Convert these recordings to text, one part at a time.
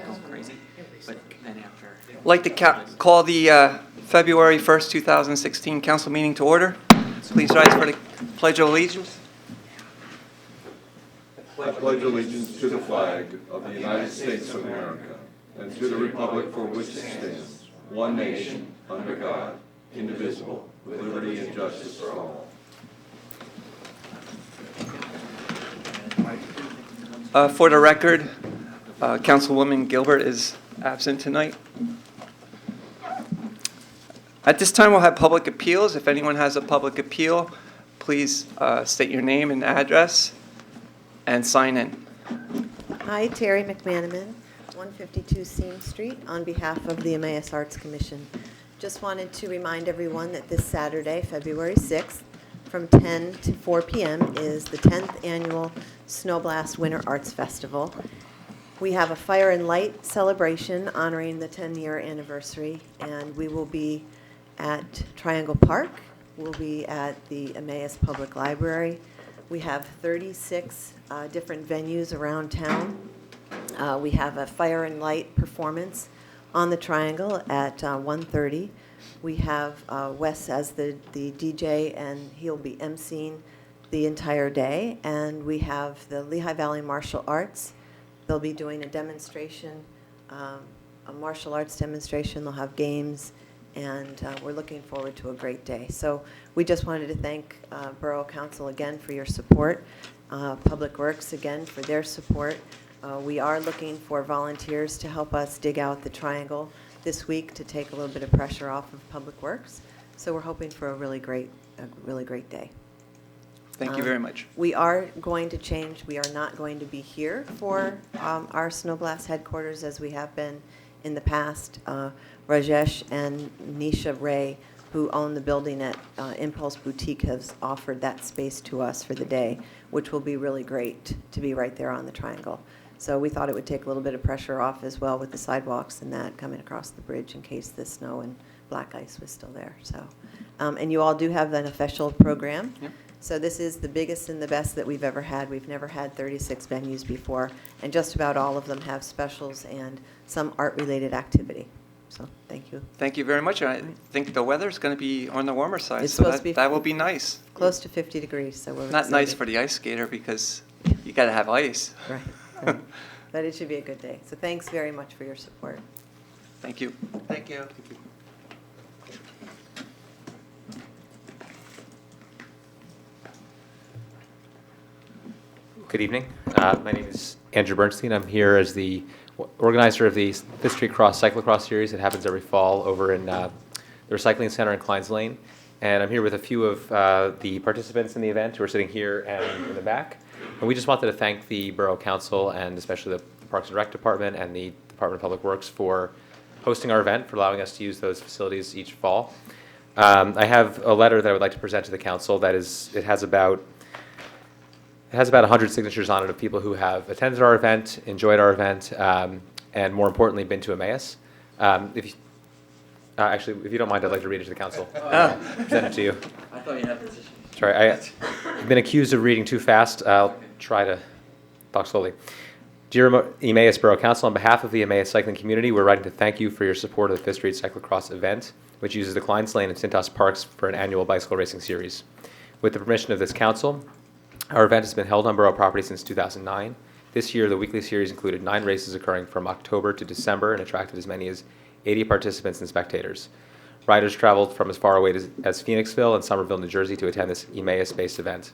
go crazy. But then after. I'd like to call the February 1st, 2016 council meeting to order. Please rise for the Pledge of Allegiance. I pledge allegiance to the flag of the United States of America and to the republic for which it stands, one nation, under God, indivisible, with liberty and justice for all. For the record, Councilwoman Gilbert is absent tonight. At this time, we'll have public appeals. If anyone has a public appeal, please state your name and address and sign in. Hi, Terry McManaman, 152 Seam Street, on behalf of the Emmaus Arts Commission. Just wanted to remind everyone that this Saturday, February 6th, from 10 to 4 p.m. is the 10th annual Snow Blast Winter Arts Festival. We have a fire and light celebration honoring the 10-year anniversary, and we will be at Triangle Park. We'll be at the Emmaus Public Library. We have 36 different venues around town. We have a fire and light performance on the Triangle at 1:30. We have Wes as the DJ, and he'll be emceeing the entire day. And we have the Lehigh Valley Martial Arts. They'll be doing a demonstration, a martial arts demonstration. They'll have games, and we're looking forward to a great day. So we just wanted to thank Borough Council again for your support, Public Works again for their support. We are looking for volunteers to help us dig out the Triangle this week to take a little bit of pressure off of Public Works. So we're hoping for a really great day. Thank you very much. We are going to change. We are not going to be here for our Snow Blast headquarters as we have been in the past. Rajesh and Nisha Ray, who own the building at Impulse Boutique, has offered that space to us for the day, which will be really great to be right there on the Triangle. So we thought it would take a little bit of pressure off as well with the sidewalks and that coming across the bridge in case the snow and black ice was still there. So, and you all do have an official program. Yep. So this is the biggest and the best that we've ever had. We've never had 36 venues before, and just about all of them have specials and some art-related activity. So thank you. Thank you very much. I think the weather's going to be on the warmer side, It's so supposed to be that will be nice. Close to 50 degrees, so we're Not nice excited. for the ice skater because you got to have ice. Right, right. But it should be a good day. So thanks very much for your support. Thank you. Thank you. Good evening. My name is Andrew Bernstein. I'm here as the organizer of the Fifth Street Cross Cyclocross Series that happens every fall over in the Recycling Center in Kleins Lane. And I'm here with a few of the participants in the event who are sitting here and in the back. And we just wanted to thank the Borough Council and especially the Parks and Rec Department and the Department of Public Works for hosting our event, for allowing us to use those facilities each fall. I have a letter that I would like to present to the council that it has about 100 signatures on it of people who have attended our event, enjoyed our event, and more importantly, been to Emmaus. Actually, if you don't mind, I'd like to read it to the council. Present it to you. I thought you had a position. Sorry, I've been accused of reading too fast. I'll try to talk slowly. Dear Emmaus Borough Council, on behalf of the Emmaus cycling community, we're writing to thank you for your support of the Fifth Street Cyclocross event, which uses the Kleins Lane and Cintas Parks for an annual bicycle racing series. With the permission of this council, our event has been held on borough property since 2009. This year, the weekly series included 9 races occurring from October to December and attracted as many as 80 participants and spectators. Riders traveled from as far away as Phoenixville and Somerville, New Jersey to attend this Emmaus-based event.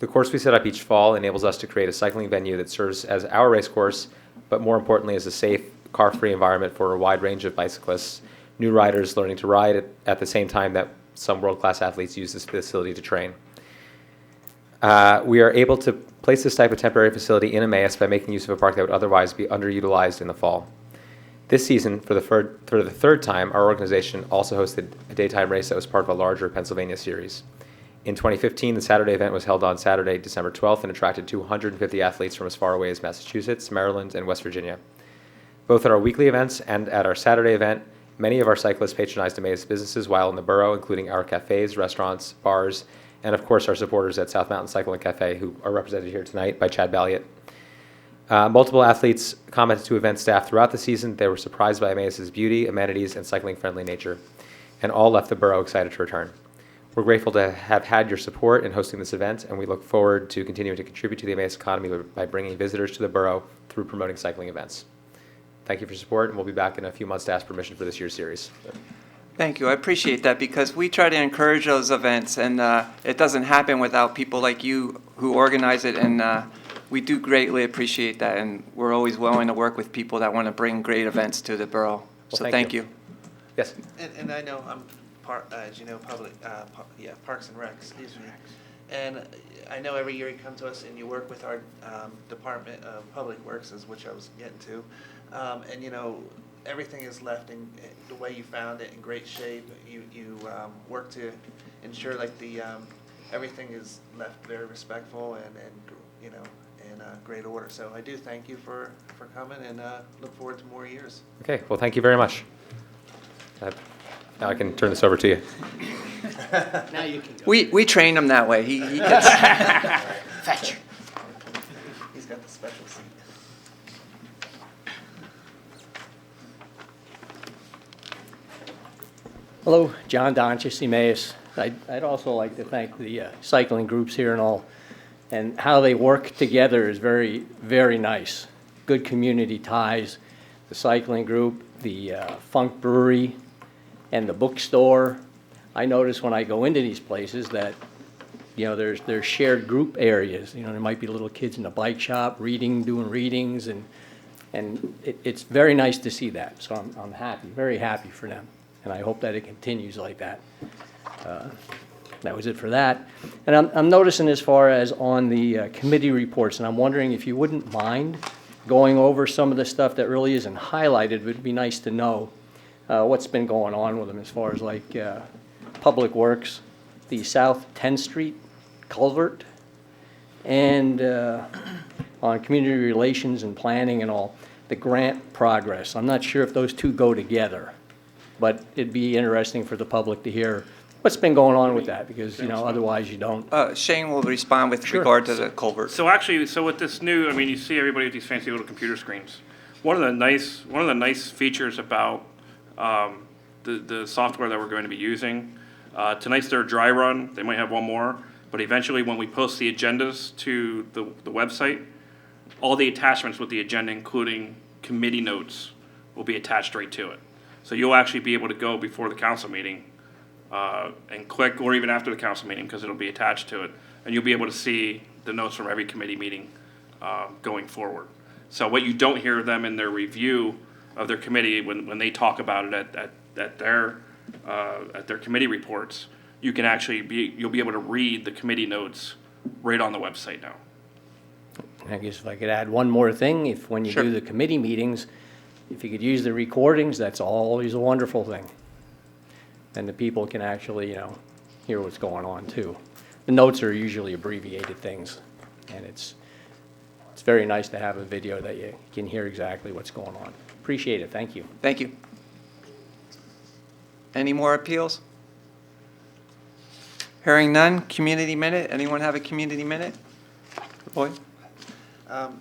The course we set up each fall enables us to create a cycling venue that serves as our race course, but more importantly as a safe, car-free environment for a wide range of bicyclists, new riders learning to ride at the same time that some world-class athletes use this facility to train. We are able to place this type of temporary facility in Emmaus by making use of a park that would otherwise be underutilized in the fall. This season, for the third time, our organization also hosted a daytime race that was part of a larger Pennsylvania series. In 2015, the Saturday event was held on Saturday, December 12th, and attracted 250 athletes from as far away as Massachusetts, Maryland, and West Virginia. Both at our weekly events and at our Saturday event, many of our cyclists patronized Emmaus businesses while in the borough, including our cafes, restaurants, bars, and of course our supporters at South Mountain Cycle and Cafe, who are represented here tonight by Chad Balliot. Multiple athletes commented to event staff throughout the season they were surprised by Emmaus's beauty, amenities, and cycling-friendly nature, and all left the borough excited to return. We're grateful to have had your support in hosting this event, and we look forward to continuing to contribute to the Emmaus economy by bringing visitors to the borough through promoting cycling events. Thank you for your support, and we'll be back in a few months to ask permission for this year's series. Thank you. I appreciate that because we try to encourage those events, and it doesn't happen without people like you who organize it, and we do greatly appreciate that, and we're always willing to work with people that want to bring great events to the borough. So thank thank you. you. Yes. And I know I'm as you know, Parks and Rec, excuse me. And I know every year you come to us and you work with our Department of Public Works, which I was getting to. And you know, everything is left in the way you found it, in great shape. You work to ensure like everything is left very respectful and you know, in great order. So I do thank you for coming, and look forward to more years. Okay, well, thank you very much. Now I can turn this over to you. Now you can go. We trained him that way. He gets. Fetch. He's got the special seat. Hello, John Donchis, Emmaus. I'd also like to thank the cycling groups here and all, and how they work together is very, very nice. Good community ties. The cycling group, the Funk Brewery, and the bookstore. I notice when I go into these places that, you know, there's shared group areas. You know, there might be little kids in the bike shop reading, doing readings, and it's very nice to see that. So I'm happy, very happy for them, and I hope that it continues like that. That was it for that. And I'm noticing as far as on the committee reports, and I'm wondering if you wouldn't mind going over some of the stuff that really isn't highlighted. It would be nice to know what's been going on with them as far as like Public Works, the South 10th Street culvert, and on community relations and planning and all, the grant progress. I'm not sure if those two go together, but it'd be interesting for the public to hear what's been going on with that, because, you know, otherwise you don't. Shane will respond with Sure. regard to the culvert. So actually, with this new, I mean, you see everybody with these fancy little computer screens. One of the nice features about the software that we're going to be using, tonight's their dry run. They might have one more, but eventually, when we post the agendas to the website, all the attachments with the agenda, including committee notes, will be attached right to it. So you'll actually be able to go before the council meeting and click, or even after the council meeting, because it'll be attached to it, and you'll be able to see the notes from every committee meeting going forward. So what you don't hear them in their review of their committee, when they talk about it at their committee reports, you'll be able to read the committee notes right on the website now. I guess if I could add one more thing, when you Sure. do the committee meetings, if you could use the recordings, that's always a wonderful thing. And the people can actually, you know, hear what's going on too. The notes are usually abbreviated things, and it's very nice to have a video that you can hear exactly what's going on. Appreciate it. Thank you. Thank you. Any more appeals? Hearing none, community minute. Anyone have a community minute? Boy?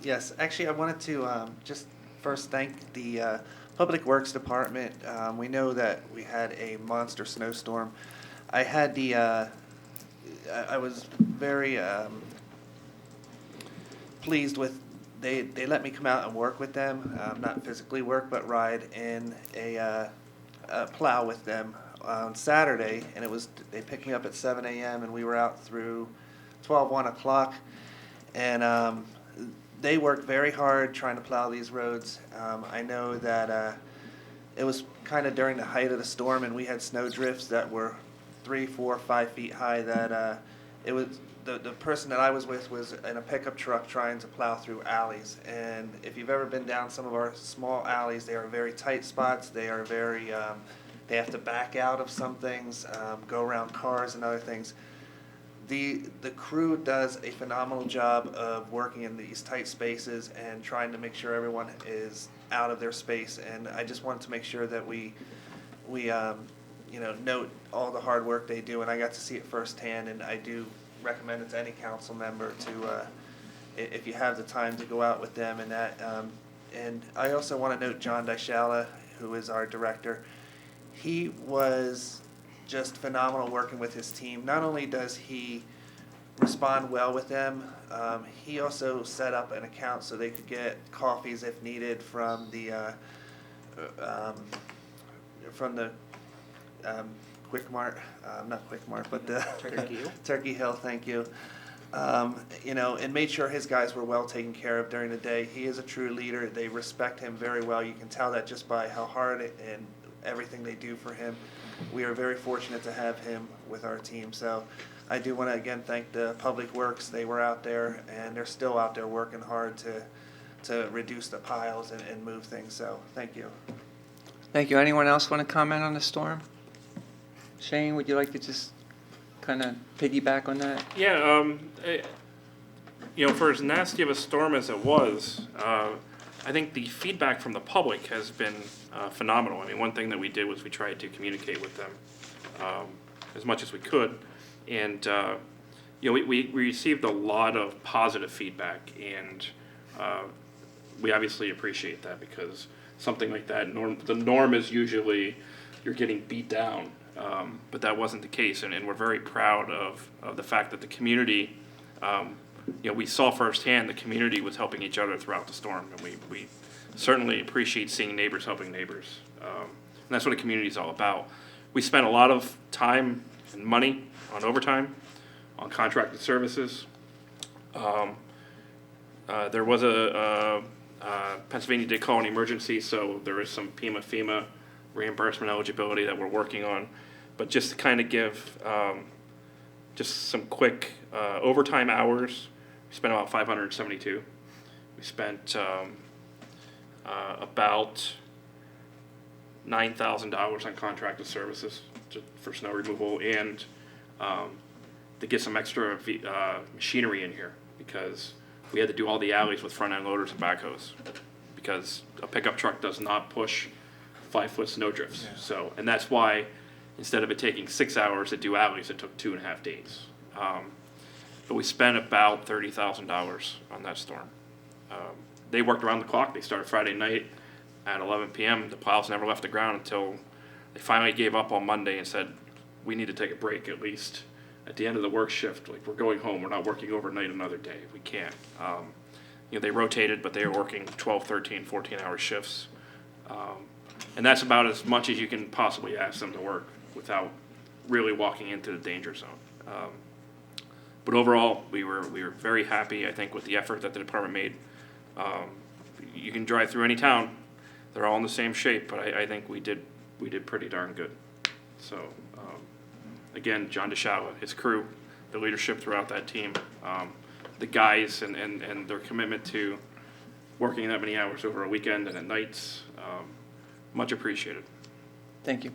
Yes, actually, I wanted to just first thank the Public Works Department. We know that we had a monster snowstorm. I had I was very pleased with, they let me come out and work with them, not physically work, but ride in a plow with them on Saturday, and they picked me up at 7 a.m. and we were out through 1 o'clock, and they worked very hard trying to plow these roads. I know that it was kind of during the height of the storm, and we had snow drifts that were 3, 4, 5 feet high. That it was the person that I was with was in a pickup truck trying to plow through alleys. And if you've ever been down some of our small alleys, they are very tight spots. They are very they have to back out of some things, go around cars and other things. The crew does a phenomenal job of working in these tight spaces and trying to make sure everyone is out of their space. And I just wanted to make sure that we note all the hard work they do. And I got to see it firsthand, and I do recommend it to any council member to if you have the time to go out with them and that. And I also want to note John Daishala, who is our director. He was just phenomenal working with his team. Not only does he respond well with them, he also set up an account so they could get coffees if needed from the Quick Mart, not Quick Mart, but the Turkey Hill. Turkey Hill, thank you. You know, and made sure his guys were well taken care of during the day. He is a true leader. They respect him very well. You can tell that just by how hard and everything they do for him. We are very fortunate to have him with our team. So I do want to again thank the Public Works. They were out there and they're still out there working hard to reduce the piles and move things. So thank you. Thank you. Anyone else want to comment on the storm? Shane, would you like to just kind of piggyback on that? Yeah, you know, for as nasty of a storm as it was, I think the feedback from the public has been phenomenal. I mean, one thing that we did was we tried to communicate with them as much as we could, and you know, we received a lot of positive feedback, and we obviously appreciate that, because something like that, the norm is usually you're getting beat down. But that wasn't the case, and we're very proud of the fact that the community, you know, we saw firsthand the community was helping each other throughout the storm, and we certainly appreciate seeing neighbors helping neighbors. And that's what a community is all about. We spent a lot of time and money on overtime, on contracted services. There was Pennsylvania did call an emergency, so there is some FEMA reimbursement eligibility that we're working on. But just to kind of give just some quick overtime hours, we spent about 572. We spent about $9,000 on contracted services for snow removal, and to get some extra machinery in here, because we had to do all the alleys with front end loaders and backhoes, because a pickup truck does not push 5-foot snow drifts. Yeah. So, and that's why instead of it taking 6 hours to do alleys, it took 2.5 days. But we spent about $30,000 on that storm. They worked around the clock. They started Friday night at 11 p.m. The plows never left the ground until they finally gave up on Monday and said, we need to take a break at least at the end of the work shift. Like, we're going home. We're not working overnight another day. We can't. You know, they rotated, but they were working 12, 13, 14-hour shifts. And that's about as much as you can possibly ask them to work without really walking into the danger zone. But overall, we were very happy, I think, with the effort that the department made. You can drive through any town; they're all in the same shape. But I think we did pretty darn good. So again, John Daishala, his crew, the leadership throughout that team, the guys, and their commitment to working that many hours over a weekend and at nights, much appreciated. Thank you.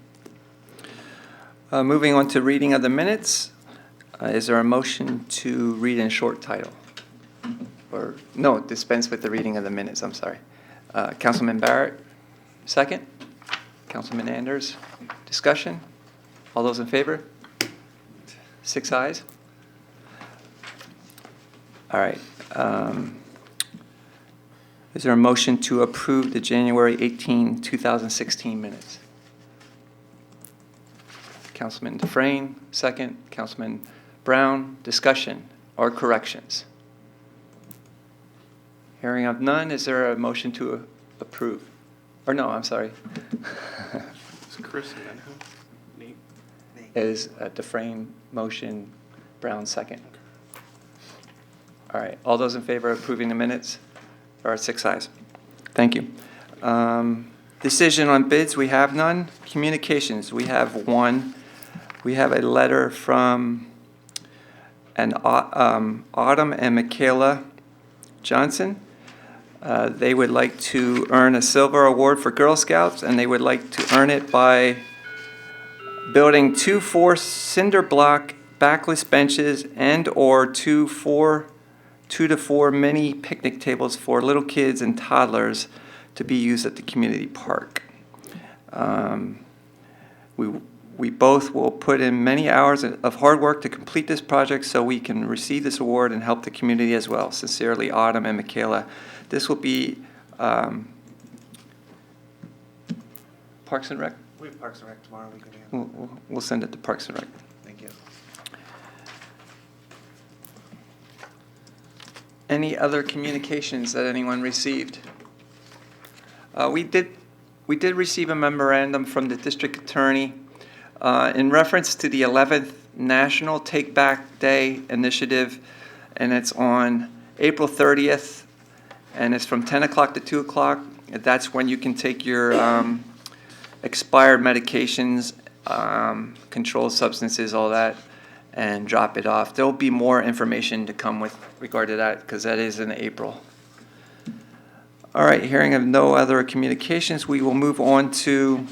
Moving on to reading of the minutes. Is there a motion to read in short title? Or, no, dispense with the reading of the minutes, I'm sorry. Councilman Barrett, second. Councilman Anders, discussion? All those in favor? 6 ayes. All right. Is there a motion to approve the January 18, 2016 minutes? Councilman Dufresne, second. Councilman Brown, discussion or corrections? Hearing of none, is there a motion to approve? Or no, I'm sorry. It's Chris and then who? Nate? It is a Dufresne motion, Brown second. All right, all those in favor of approving the minutes? There are 6 ayes. Thank you. Decision on bids, we have none. Communications, we have one. We have a letter from Autumn and Michaela Johnson. They would like to earn a silver award for Girl Scouts, and they would like to earn it by building 2 4 cinder block backless benches and or 2 to 4 mini picnic tables for little kids and toddlers to be used at the community park. We We both will put in many hours of hard work to complete this project so we can receive this award and help the community as well. Sincerely, Autumn and Michaela. This will be Parks and Rec? We have Parks and Rec tomorrow. We can do. We'll send it to Parks and Rec. Thank you. Any other communications that anyone received? We did receive a memorandum from the district attorney in reference to the 11th National Take Back Day initiative, and it's on April 30th, and it's from 10 o'clock to 2 o'clock. That's when you can take your expired medications, controlled substances, all that, and drop it off. There'll be more information to come with regard to that, because that is in April. All right, hearing of no other communications, we will move on to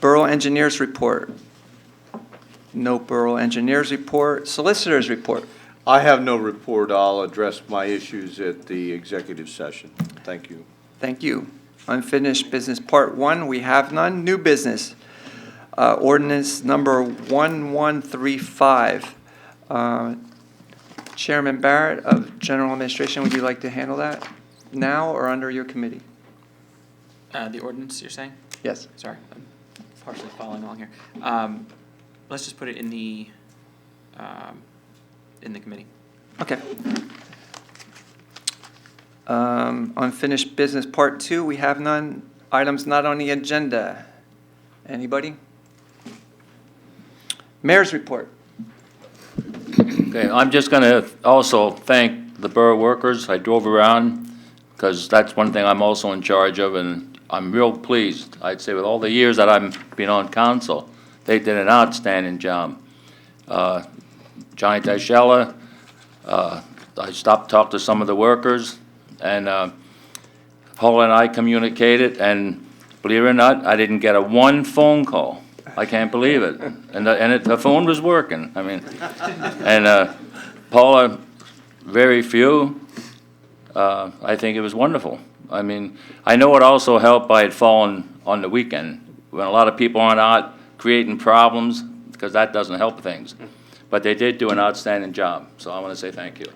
Borough Engineers Report. No Borough Engineers Report. Solicitors Report. I have no report. I'll address my issues at the executive session. Thank you. Thank you. Unfinished business, Part 1, we have none. New business, ordinance number 1135. Chairman Barrett of General Administration, would you like to handle that now or under your committee? The ordinance, you're saying? Yes. Sorry, I'm partially following along here. Let's just put it in the committee. Okay. Unfinished business, Part 2, we have none. Items not on the agenda. Anybody? Mayor's report. Okay, I'm just going to also thank the borough workers. I drove around because that's one thing I'm also in charge of, and I'm real pleased. I'd say with all the years that I've been on council, they did an outstanding job. Johnny Teixeira, I stopped to talk to some of the workers, and Paul and I communicated, and believe it or not, I didn't get one phone call. I can't believe it. And the phone was working. I mean, and Paula, very few. I think it was wonderful. I mean, I know it also helped by it falling on the weekend when a lot of people aren't out creating problems, because that doesn't help things. But they did do an outstanding job, so I want to say thank you.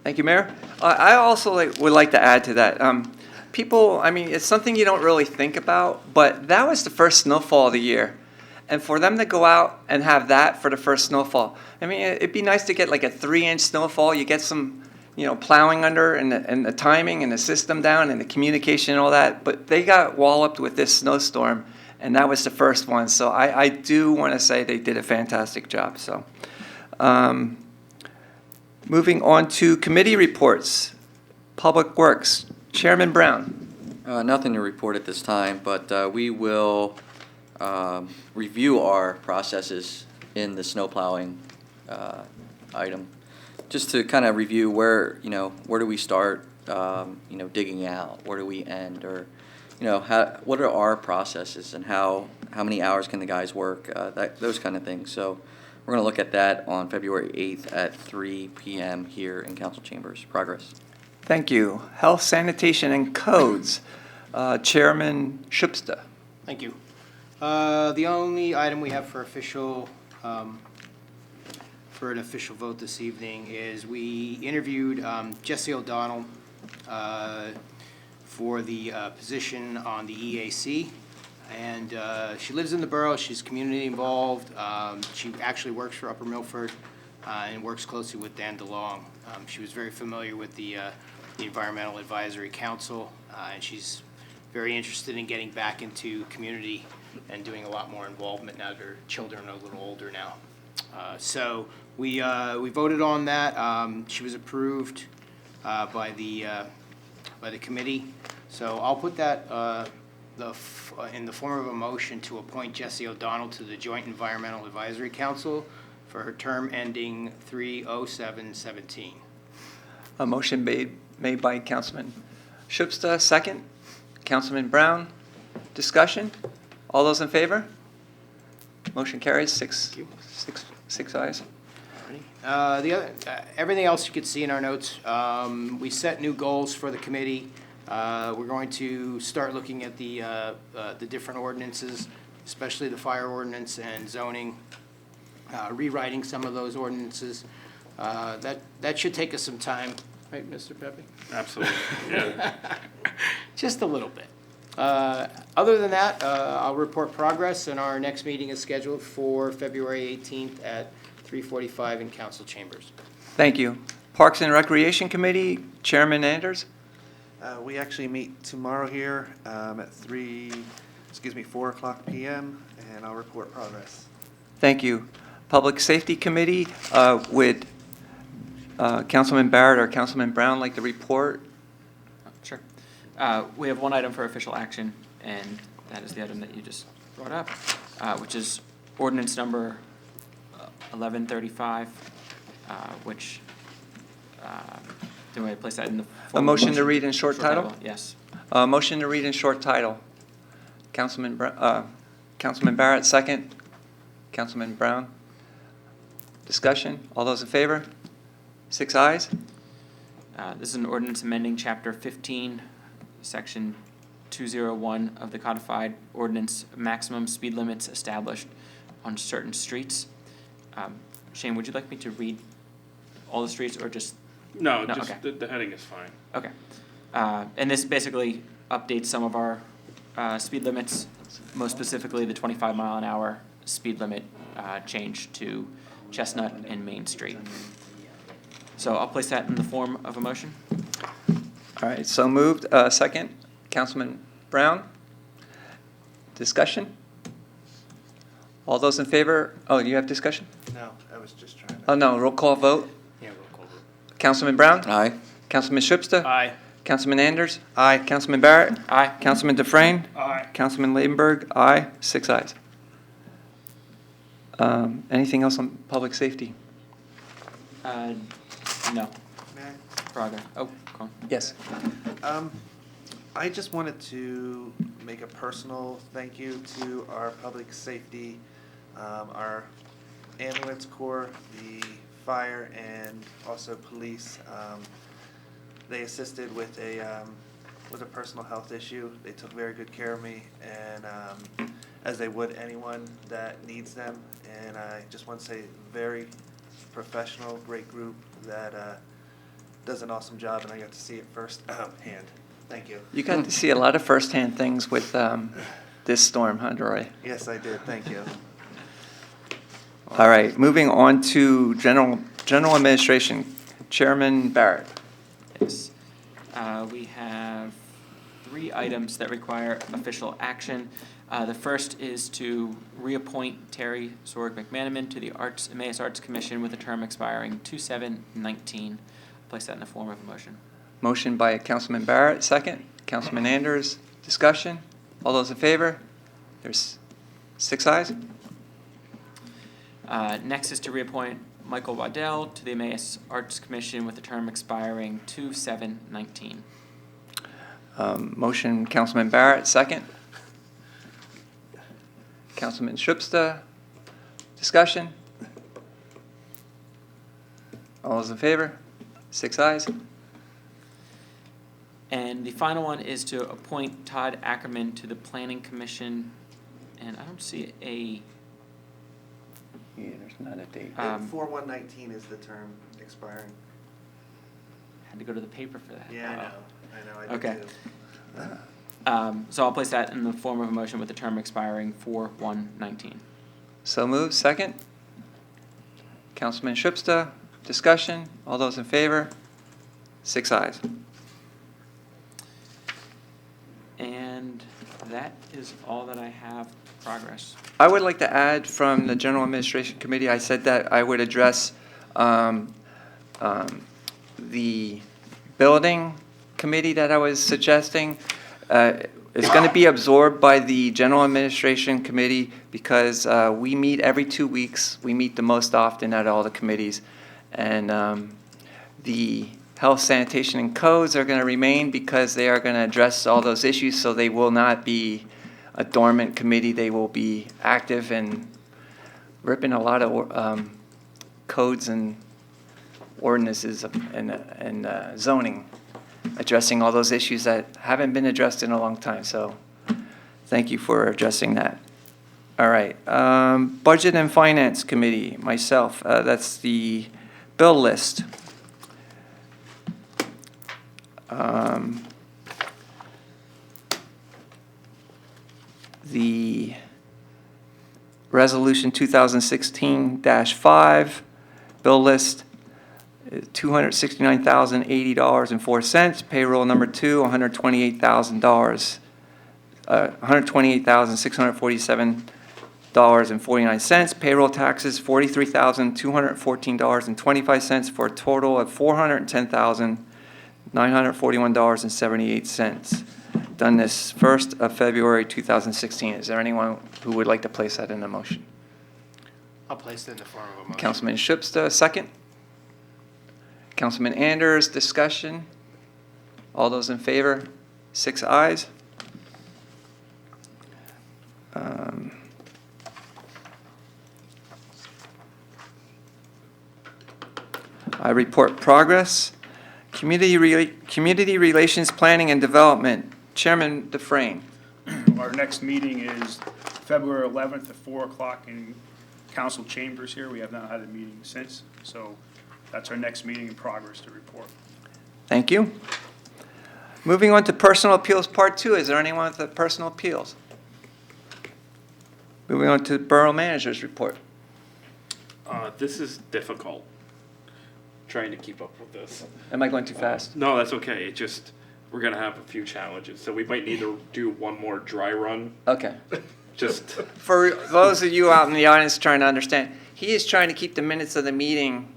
Thank you, Mayor. I also would like to add to that. People, I mean, it's something you don't really think about, but that was the first snowfall of the year. And for them to go out and have that for the first snowfall, I mean, it'd be nice to get like a 3-inch snowfall. You get some, plowing under and the timing and the system down and the communication and all that. But they got walloped with this snowstorm, and that was the first one. So I do want to say they did a fantastic job. So moving on to committee reports. Public Works, Chairman Brown. Nothing to report at this time, but we will review our processes in the snow plowing item, just to kind of review where do we start, digging out, where do we end, or what are our processes and how many hours can the guys work, those kind of things. So we're going to look at that on February 8th at 3 p.m. here in council chambers. Progress. Thank you. Health, Sanitation, and Codes, Chairman Schubsta. Thank you. The only item we have for an official vote this evening is we interviewed Jessie O'Donnell for the position on the EAC, and she lives in the borough. She's community involved. She actually works for Upper Milford and works closely with Dan DeLong. She was very familiar with the Environmental Advisory Council, and she's very interested in getting back into community and doing a lot more involvement now that her children are a little older now. So we voted on that. She was approved by the committee. So I'll put that in the form of a motion to appoint Jessie O'Donnell to the Joint Environmental Advisory Council for her term ending 3/07/17. A motion made by Councilman Schubsta, second. Councilman Brown. Discussion? All those in favor? Motion carries, six ayes. Everything else you could see in our notes. We set new goals for the committee. We're going to start looking at the different ordinances especially the fire ordinance and zoning, rewriting some of those ordinances. That should take us some time, right, Mr. Pepe? Absolutely, yeah. Just a little bit. Other than that, I'll report progress, and our next meeting is scheduled for February 18th at 3:45 in council chambers. Thank you. Parks and Recreation Committee, Chairman Anders? We actually meet tomorrow here at 4 o'clock PM, and I'll report progress. Thank you. Public Safety Committee, would Councilman Barrett or Councilman Brown like to report? Sure. We have one item for official action, and that is the item that you just brought up, which is ordinance number 1135, which, do I place that in the form of A motion to read in short title? Yes. Motion to read in short title. Councilman Barrett, second. Councilman Brown. Discussion. All those in favor? 6 ayes. This is an ordinance amending Chapter 15, Section 201 of the codified ordinance, maximum speed limits established on certain streets. Shane, would you like me to read all the streets or just? No, No, just okay. the heading is fine. Okay. And this basically updates some of our speed limits, most specifically the 25-mile-an-hour speed limit change to Chestnut and Main Street. So I'll place that in the form of a motion. All right, so moved. Second, Councilman Brown. Discussion? All those in favor? Oh, you have discussion? No, I was just trying to. Oh, no, roll call vote. Yeah, roll call vote. Councilman Brown? Aye. Councilman Schubsta? Aye. Councilman Anders? Aye. Councilman Barrett? Aye. Councilman Dufresne? Aye. Councilman Ladenburg? Aye. 6 ayes. Anything else on public safety? No. May I? Progress. Oh, go on. Yes. I just wanted to make a personal thank you to our public safety, our ambulance corps, the fire, and also police. They assisted with a personal health issue. They took very good care of me, and as they would anyone that needs them. And I just want to say, very professional, great group that does an awesome job, and I got to see it firsthand. Thank you. You got to see a lot of firsthand things with this storm, huh, Roy? Yes, I did. Thank you. All right, moving on to general administration. Chairman Barrett. Yes. We have 3 items that require official action. The first is to reappoint Terry Sorg McManaman to the Emmaus Arts Commission with a term expiring 2/7/19. Place that in the form of a motion. Motion by Councilman Barrett, second. Councilman Anders, discussion. All those in favor? There's 6 ayes. Next is to reappoint Michael Waddell to the Emmaus Arts Commission with a term expiring 2/7/19. Motion, Councilman Barrett, second. Councilman Schubsta, discussion. All those in favor? 6 ayes. And the final one is to appoint Todd Ackerman to the Planning Commission, and I don't see a, Yeah, there's not a date. 4/1/19 is the term expiring. had to go to the paper for that. Yeah, I know. I did Okay. too. So I'll place that in the form of a motion with the term expiring 4/1/19. So moved, second. Councilman Schubsta, discussion. All those in favor? 6 ayes. And that is all that I have progress. I would like to add from the General Administration Committee, I said that I would address the building committee that I was suggesting. It's going to be absorbed by the General Administration Committee because we meet every 2 weeks. We meet the most often at all the committees. And the Health, Sanitation, and Codes are going to remain because they are going to address all those issues, so they will not be a dormant committee. They will be active and ripping a lot of codes and ordinances and zoning, addressing all those issues that haven't been addressed in a long time. So thank you for addressing that. All right, Budget and Finance Committee, myself, that's the bill list. The Resolution 2016-5, bill list, $269,080.04. Payroll number 2, $128,000, $128,647.49. Payroll taxes, $43,214.25, for a total of $410,941.78. Done this 1st of February 2016. Is there anyone who would like to place that in a motion? I'll place it in the form of a motion. Councilman Schubsta, second. Councilman Anders, discussion. All those in favor? 6 ayes. I report progress. Community Relations Planning and Development, Chairman Dufresne. Our next meeting is February 11th at 4 o'clock in council chambers here. We have not had a meeting since, so that's our next meeting in progress to report. Thank you. Moving on to Personal Appeals Part 2. Is there anyone with the personal appeals? Moving on to Borough Manager's report. This is difficult, trying to keep up with this. Am I going too fast? No, that's okay. It just, we're gonna have a few challenges, so we might need to do one more dry run, Okay. just, For those of you out in the audience trying to understand, he is trying to keep the minutes of the meeting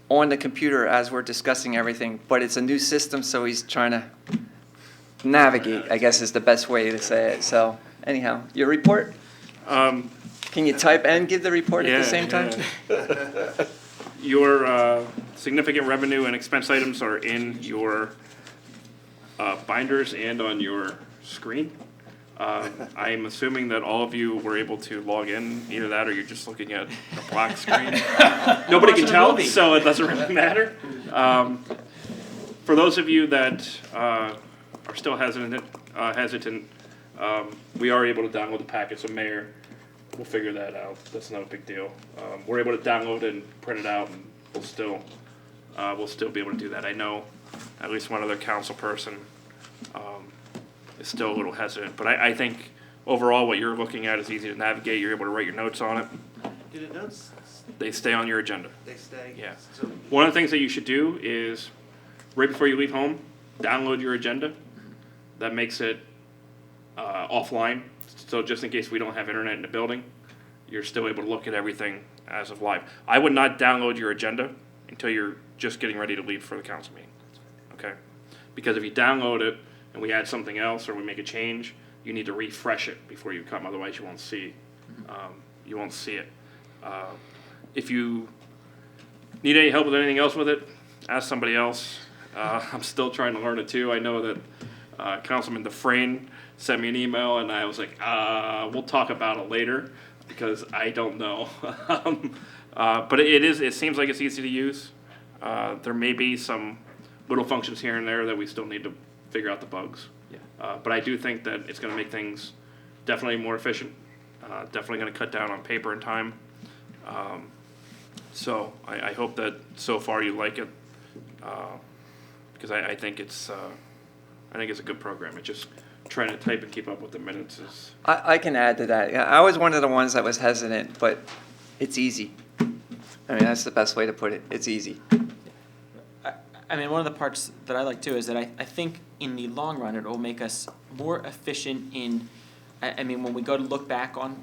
on the computer as we're discussing everything, but it's a new system, so he's trying to navigate, I guess is the best way to say it. So anyhow, your report? Can you type and give the report at the same time? yeah. Your significant revenue and expense items are in your binders and on your screen. I'm assuming that all of you were able to log in, either that or you're just looking at a black screen. Nobody can tell, so it doesn't really matter. For those of you that are still hesitant, we are able to download the packet, so Mayor, we'll figure that out. That's not a big deal. We're able to download it and print it out, and we'll still be able to do that. I know at least one other council person is still a little hesitant, but I think overall what you're looking at is easy to navigate. You're able to write your notes on it. Do the notes? They stay on your agenda. They stay? Yeah. So One of the things that you should do is, right before you leave home, download your agenda. That makes it offline, so just in case we don't have internet in the building, you're still able to look at everything as of live. I would not download your agenda until you're just getting ready to leave for the council meeting, okay? Because if you download it and we add something else or we make a change, you need to refresh it before you come, otherwise you won't see it. If you need any help with anything else with it, ask somebody else. I'm still trying to learn it too. I know that Councilman Dufresne sent me an email and I was like, we'll talk about it later because I don't know. But it seems like it's easy to use. There may be some little functions here and there that we still need to figure out the bugs. But I do think that it's gonna make things definitely more efficient, definitely gonna cut down on paper and time. So I hope that so far you like it, because I think it's a good program. It's just trying to type and keep up with the minutes is. I can add to that. Yeah, I was one of the ones that was hesitant, but it's easy. I mean, that's the best way to put it. It's easy. I mean, one of the parts that I like too is that I think in the long run, it will make us more efficient in, I mean, when we go to look back on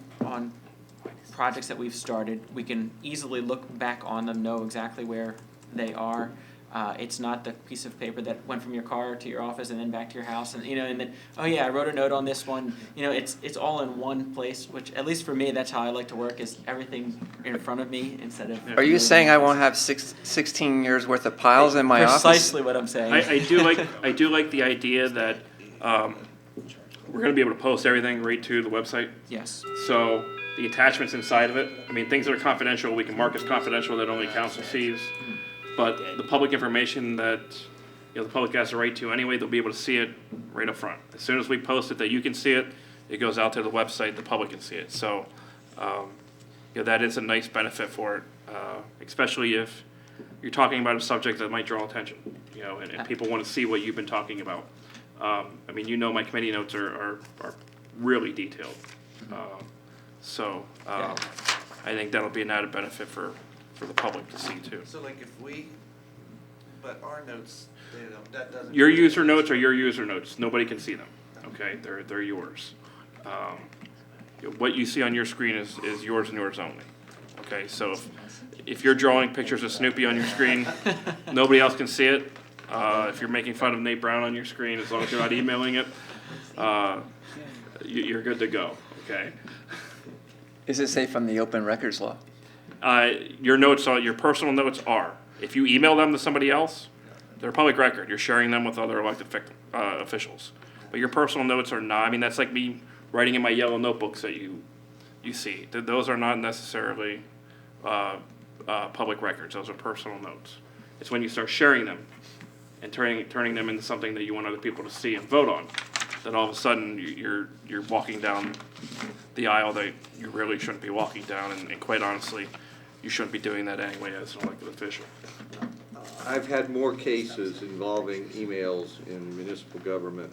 projects that we've started, we can easily look back on them, know exactly where they are. It's not the piece of paper that went from your car to your office and then back to your house, and and then, oh yeah, I wrote a note on this one. It's all in one place, which at least for me, that's how I like to work, is everything in front of me instead of. Are you saying I won't have 16 years worth of piles in my office? Precisely what I'm saying. I do like the idea that we're gonna be able to post everything right to the website. Yes. So the attachments inside of it, I mean, things that are confidential, we can mark as confidential that only council sees. But the public information that, the public has a right to anyway, they'll be able to see it right up front. As soon as we post it that you can see it, it goes out to the website, the public can see it. So That is a nice benefit for it, especially if you're talking about a subject that might draw attention, and people want to see what you've been talking about. My committee notes are really detailed. I think that'll be an added benefit for the public to see too. So like but our notes, that doesn't. Your user notes are your user notes. Nobody can see them, okay? They're yours. What you see on your screen is yours and yours only, okay? So if you're drawing pictures of Snoopy on your screen, nobody else can see it. If you're making fun of Nate Brown on your screen, as long as you're not emailing it, you're good to go, okay? Is it safe from the open records law? Your personal notes are. If you email them to somebody else, they're a public record. You're sharing them with other elected officials. But your personal notes are not. That's like me writing in my yellow notebooks that you see. Those are not necessarily public records. Those are personal notes. It's when you start sharing them and turning them into something that you want other people to see and vote on, that all of a sudden you're walking down the aisle that you really shouldn't be walking down, and quite honestly, you shouldn't be doing that anyway as an elected official. I've had more cases involving emails in municipal government.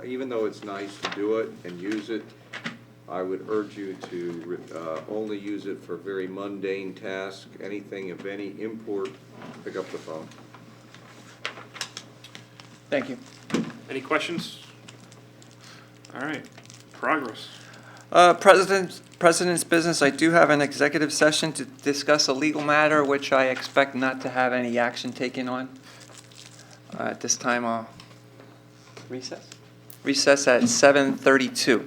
Even though it's nice to do it and use it, I would urge you to only use it for very mundane tasks. Anything of any import, pick up the phone. Thank you. Any questions? All right, progress. President's business, I do have an executive session to discuss a legal matter which I expect not to have any action taken on. At this time, I'll recess? Recess at 7:32.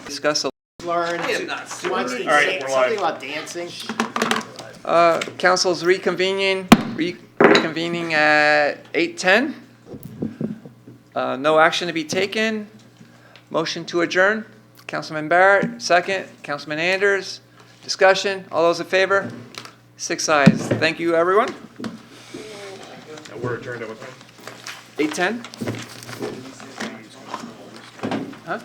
Discuss a Learn. All right, we're live. Something about dancing. council's reconvening at 8:10. No action to be taken. Motion to adjourn. Councilman Barrett, second. Councilman Anders, discussion. All those in favor? 6 ayes. Thank you, everyone. And we're adjourned at what time? 8:10? Huh?